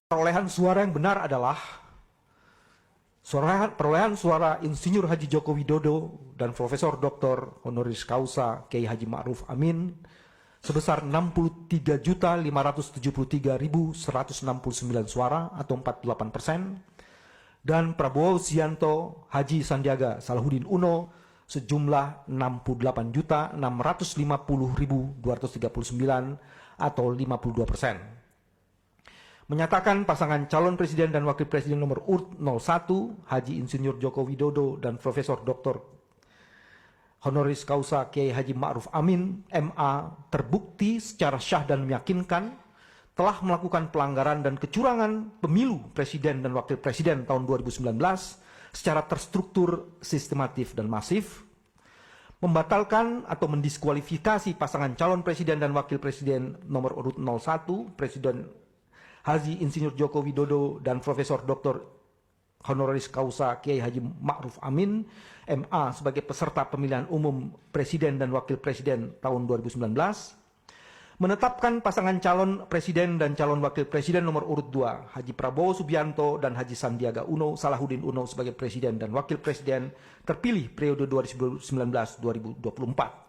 Perolehan suara yang benar adalah perolehan suara Insinyur Haji Joko Widodo dan Profesor Dr. Honoris Causa Kiai Haji Ma'ruf Amin sebesar 63.573.169 suara atau 48%, dan Prabowo Subianto Haji Sandiaga Salahuddin Uno sejumlah 68.650.239 atau 52%. Menyatakan pasangan calon presiden dan wakil presiden nomor urut 01 Haji Insinyur Joko Widodo dan Profesor Dr. Honoris Causa Kiai Haji Ma'ruf Amin MA terbukti secara syah dan meyakinkan telah melakukan pelanggaran dan kecurangan pemilu presiden dan wakil presiden tahun 2019 secara terstruktur, sistematif, dan masif, membatalkan atau mendiskualifikasi pasangan calon presiden dan wakil presiden nomor urut 01 Presiden Haji Insinyur Joko Widodo dan Profesor Dr. Honoris Causa Kiai Haji Ma'ruf Amin MA sebagai peserta pemilihan umum presiden dan wakil presiden tahun 2019, menetapkan pasangan calon presiden dan calon wakil presiden nomor urut 2 Haji Prabowo Subianto dan Haji Sandiaga Uno Salahuddin Uno sebagai presiden dan wakil presiden terpilih periode 2019-2024.